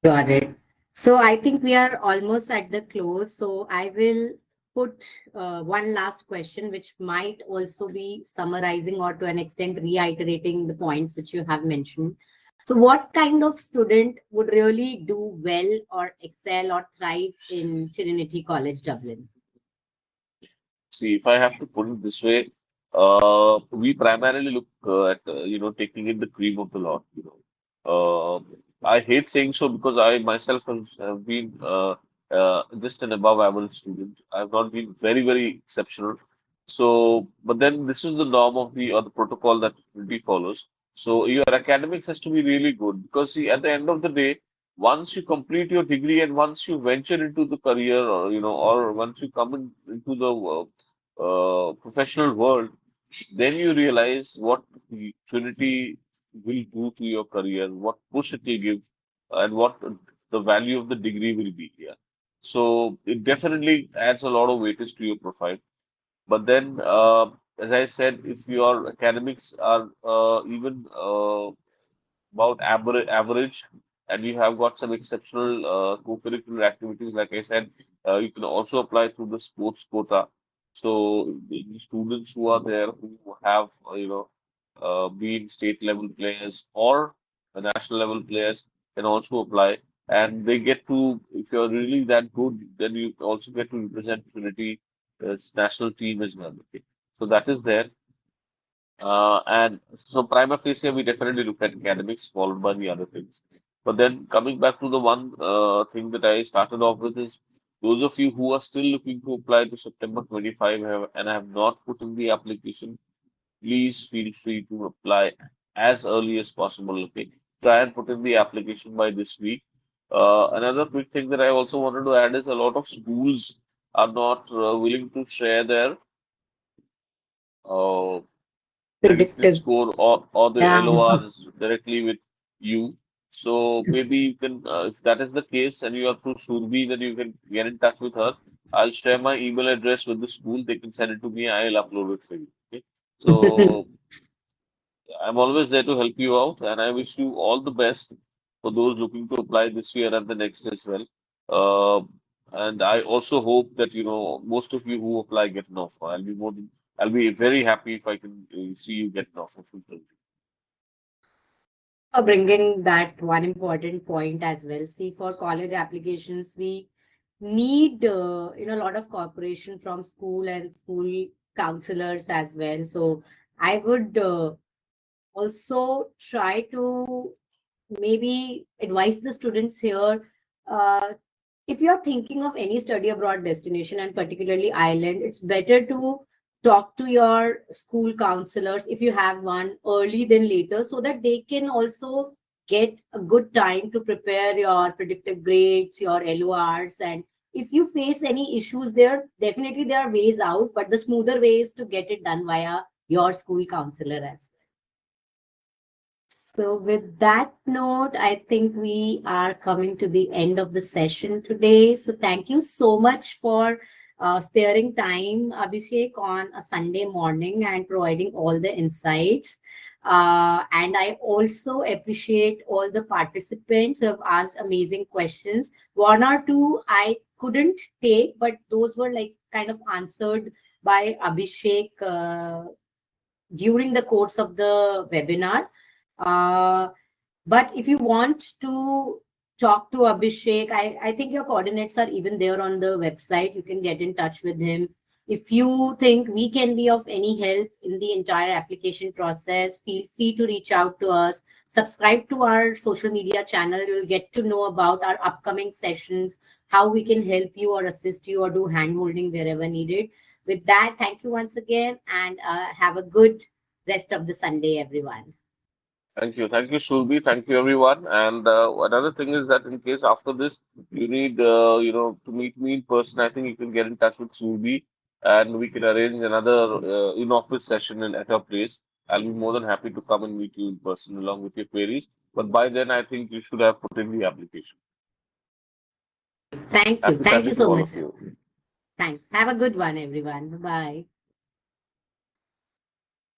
Got it. So I think we are almost at the close. So I will put one last question, which might also be summarizing or to an extent reiterating the points which you have mentioned. So, what kind of student would really do well or excel or thrive in Trinity College, Dublin? See, if I have to put it this way, we primarily look at taking in the cream of the lot. I hate saying so because I myself have been just an above average student. I've not been very very exceptional. So, but then this is the norm of the or the protocol that be follows. So your academics has to be really good because see, at the end of the day, once you complete your degree and once you venture into the career or once you come into the professional world, then you realize what the Trinity will do to your career, what push it will give, and what the value of the degree will be here. So it definitely adds a lot of weightage to your profile. But then, as I said, if your academics are even about average, and you have got some exceptional co-curricular activities. Like I said, you can also apply through the sports quota. So the students who are there who have been state level players or national level players can also apply, and they get to, if you're really that good, then you also get to represent Trinity national team as well. Okay, so that is there. And so prima facie, we definitely look at academics followed by the other things. But then coming back to the one thing that I started off with is those of you who are still looking to apply to September 25 and have not put in the application, please feel free to apply as early as possible. Okay, try and put in the application by this week. Another quick thing that I also wanted to add is a lot of schools are not willing to share their uh, predicted Predictive. score or the Yeah. LORs directly with you. So maybe you can, if that is the case and you are through Surbi, then you can get in touch with her. I'll share my email address with the school. They can send it to me. I'll upload it for you. Okay. So I'm always there to help you out, and I wish you all the best for those looking to apply this year and the next as well. Uh, and I also hope that most of you who apply get an offer. I'll be very happy if I can see you get an offer from them. For bringing that one important point as well. See, for college applications, we need a lot of cooperation from school and school counselors as well. So I would also try to maybe advise the students here. Uh, if you're thinking of any study abroad destination and particularly Ireland, it's better to talk to your school counselors if you have one early than later, so that they can also get a good time to prepare your predictive grades, your LORs. And if you face any issues there, definitely there are ways out, but the smoother way is to get it done via your school counselor as well. So, with that note, I think we are coming to the end of the session today. So, thank you so much for sparing time, Abhishek, on a Sunday morning and providing all the insights. And I also appreciate all the participants who have asked amazing questions. One or two I couldn't take, but those were like kind of answered by Abhishek during the course of the webinar. Uh, but if you want to talk to Abhishek, I think your coordinates are even there on the website. You can get in touch with him. If you think we can be of any help in the entire application process, feel free to reach out to us. Subscribe to our social media channel. You'll get to know about our upcoming sessions, how we can help you or assist you or do hand holding wherever needed. With that, thank you once again, and have a good rest of the Sunday, everyone. Thank you. Thank you, Shulbi. Thank you, everyone. And another thing is that in case after this you need, to meet me in person, I think you can get in touch with Shulbi and we can arrange another in-office session at her place. I'll be more than happy to come and meet you in person along with your queries. But by then, I think you should have put in the application. Thank you. Happy Thank you Sunday to so all much. of you. Thanks. Have a good one, everyone. Bye bye.